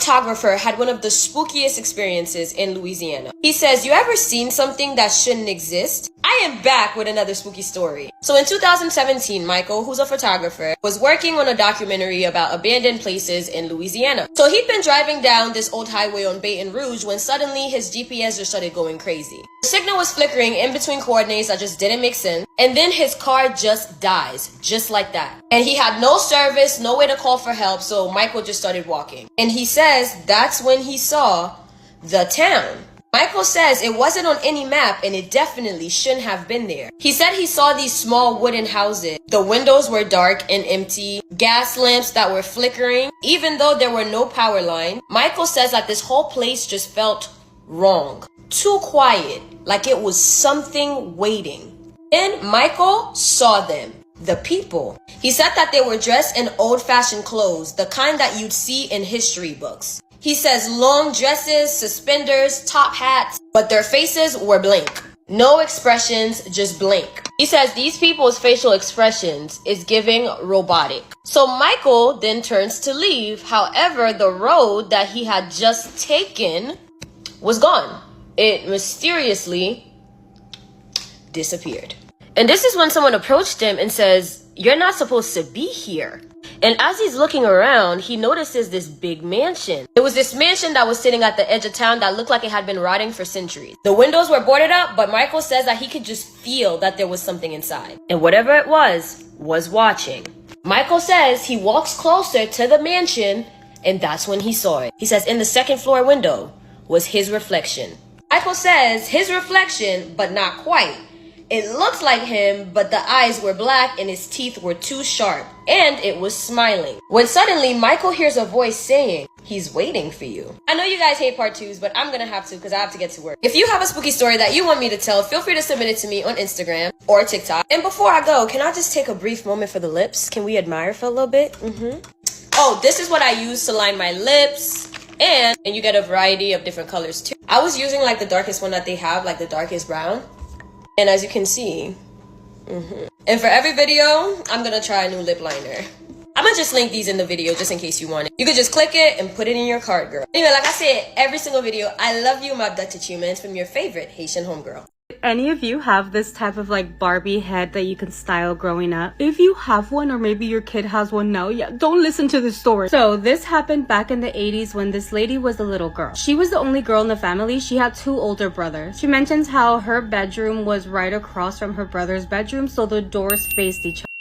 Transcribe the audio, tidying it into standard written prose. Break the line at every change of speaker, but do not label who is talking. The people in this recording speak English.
photographer had one of the spookiest experiences in Louisiana. He says, you ever seen something that shouldn't exist? I am back with another spooky story. So in 2017, Michael, who's a photographer, was working on a documentary about abandoned places in Louisiana. So he'd been driving down this old highway on Baton Rouge when suddenly his GPS just started going crazy. The signal was flickering in between coordinates that just didn't make sense. And then his car just dies, just like that. And he had no service, no way to call for help, so Michael just started walking. And he says that's when he saw the town. Michael says it wasn't on any map and it definitely shouldn't have been there. He said he saw these small wooden houses. The windows were dark and empty, gas lamps that were flickering, even though there were no power line. Michael says that this whole place just felt wrong. Too quiet, like it was something waiting. Then Michael saw them, the people. He said that they were dressed in old-fashioned clothes, the kind that you'd see in history books. He says long dresses, suspenders, top hats, but their faces were blank. No expressions, just blank. He says these people's facial expressions is giving robotic. So Michael then turns to leave. However, the road that he had just taken was gone. It mysteriously disappeared. And this is when someone approached him and says, you're not supposed to be here. And as he's looking around, he notices this big mansion. It was this mansion that was sitting at the edge of town that looked like it had been rotting for centuries. The windows were boarded up, but Michael says that he could just feel that there was something inside. And whatever it was watching. Michael says he walks closer to the mansion, and that's when he saw it. He says in the second floor window was his reflection. Michael says his reflection, but not quite. It looked like him, but the eyes were black and his teeth were too sharp, and it was smiling. When suddenly Michael hears a voice saying, he's waiting for you. I know you guys hate part 2s, but I'm gonna have to because I have to get to work. If you have a spooky story that you want me to tell, feel free to submit it to me on Instagram or TikTok. And before I go, can I just take a brief moment for the lips? Can we admire for a little bit? Oh, this is what I use to line my lips. And you get a variety of different colors too. I was using like the darkest one that they have, like the darkest brown. And as you can see, and for every video, I'm gonna try a new lip liner. I'm gonna just link these in the video just in case you want it. You could just click it and put it in your cart, girl. Anyway, like I said, every single video, I love you, my abducted humans, from your favorite Haitian homegirl.
Any of you have this type of like Barbie head that you can style growing up? If you have one, or maybe your kid has one now, yeah, don't listen to this story. So this happened back in the 80s when this lady was a little girl. She was the only girl in the family. She had 2 older brothers. She mentions how her bedroom was right across from her brother's bedroom, so the doors faced each other.